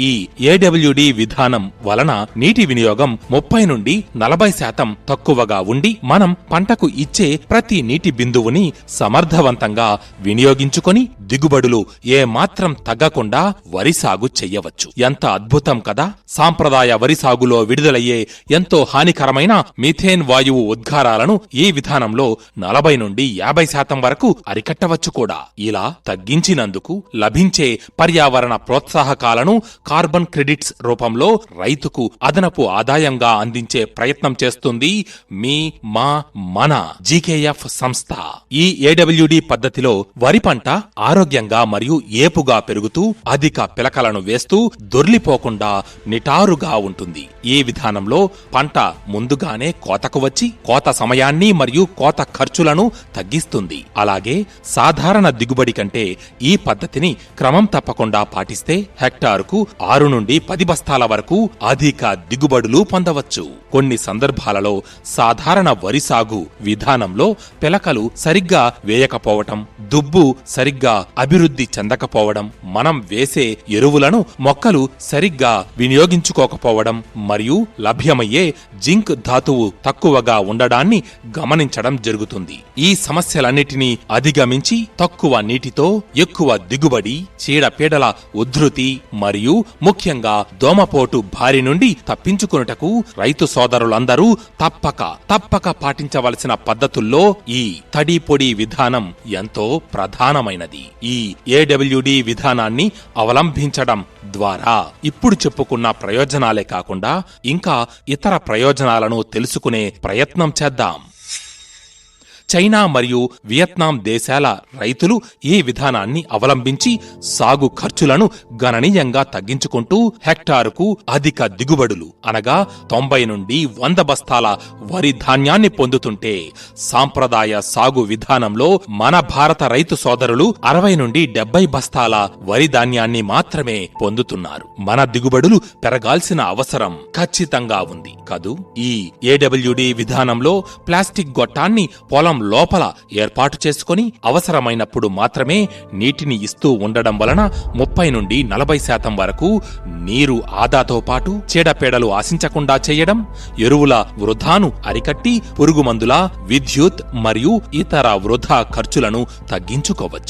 ఈ ఏడబ్ల్యూడి విధానం వలన నీటి వినియోగం 30 నుండి 40% తక్కువగా ఉండి మనం పంటకు ఇచ్చే ప్రతి నీటి బిందువుని సమర్థవంతంగా వినియోగించుకొని దిగుబడులు ఏమాత్రం తగ్గకుండా వరి సాగు చెయ్యవచ్చు. ఎంత అద్భుతం కదా! సాంప్రదాయ వరి సాగులో విడుదలయ్యే ఎంతో హానికరమైన మీథేన్ వాయువు ఉద్గారాలను ఈ విధానంలో 40 నుండి 50% వరకు అరికట్టవచ్చు కూడా. ఇలా తగ్గించినందుకు లభించే పర్యావరణ ప్రోత్సాహకాలను కార్బన్ క్రెడిట్స్ రూపంలో రైతుకు అదనపు ఆదాయంగా అందించే ప్రయత్నం చేస్తుంది మన జీకేఎఫ్ సంస్థ. ఈ ఏడబ్ల్యూడి పద్ధతిలో వరి పంట ఆరోగ్యంగా మరియు ఏపుగా పెరుగుతూ అధిక పిలకలను వేస్తూ దొర్లిపోకుండా నిటారుగా ఉంటుంది. ఈ విధానంలో పంట ముందుగానే కోతకు వచ్చి కోత సమయాన్ని మరియు కోత ఖర్చులను తగ్గిస్తుంది. అలాగే సాధారణ దిగుబడి కంటే ఈ పద్ధతిని క్రమం తప్పకుండా పాటిస్తే హెక్టారుకు 6 నుండి 10 బస్తాల వరకు అధిక దిగుబడులు పొందవచ్చు. కొన్ని సందర్భాలలో సాధారణ వరి సాగు విధానంలో పిలకలు సరిగ్గా వేయకపోవటం, దుబ్బు సరిగ్గా అభివృద్ధి చెందకపోవడం, మనం వేసే ఎరువులను మొక్కలు సరిగ్గా వినియోగించుకోకపోవడం మరియు లభ్యమయ్యే జింక్ ధాతువు తక్కువగా ఉండడాన్ని గమనించడం జరుగుతుంది. ఈ సమస్యలన్నిటినీ అధిగమించి తక్కువ నీటితో ఎక్కువ దిగుబడి, చీడపీడల ఉధృతి మరియు ముఖ్యంగా దోమపోటు బారి నుండి తప్పించుకొనుటకు రైతు సోదరులందరూ తప్పక పాటించవలసిన పద్ధతుల్లో ఈ తడి పొడి విధానం ఎంతో ప్రధానమైనది. ఈ ఏడబ్ల్యూడి విధానాన్ని అవలంబించడం ద్వారా ఇప్పుడు చెప్పుకున్న ప్రయోజనాలే కాకుండా ఇంకా ఇతర ప్రయోజనాలను తెలుసుకునే ప్రయత్నం చేద్దాం. చైనా మరియు వియత్నాం దేశాల రైతులు ఈ విధానాన్ని అవలంబించి సాగు ఖర్చులను గణనీయంగా తగ్గించుకుంటూ హెక్టారుకు అధిక దిగుబడులు అనగా 90 నుండి 100 బస్తాల వరి ధాన్యాన్ని పొందుతుంటే సాంప్రదాయ సాగు విధానంలో మన భారత రైతు సోదరులు 60 నుండి 70 బస్తాల వరి ధాన్యాన్ని మాత్రమే పొందుతున్నారు. మన దిగుబడులు పెరగాల్సిన అవసరం ఖచ్చితంగా ఉంది కదూ. ఈ ఏడబ్ల్యూడి విధానంలో ప్లాస్టిక్ గొట్టాన్ని పొలం లోపల ఏర్పాటు చేసుకుని అవసరమైనప్పుడు మాత్రమే నీటిని ఇస్తూ ఉండడం వలన 30 నుండి 40% వరకు నీరు ఆదాతో పాటు చీడపీడలు ఆశించకుండా చేయడం, ఎరువుల వృధాను అరికట్టి పురుగుమందుల, విద్యుత్ మరియు ఇతర వృధా ఖర్చులను తగ్గించుకోవచ్చు.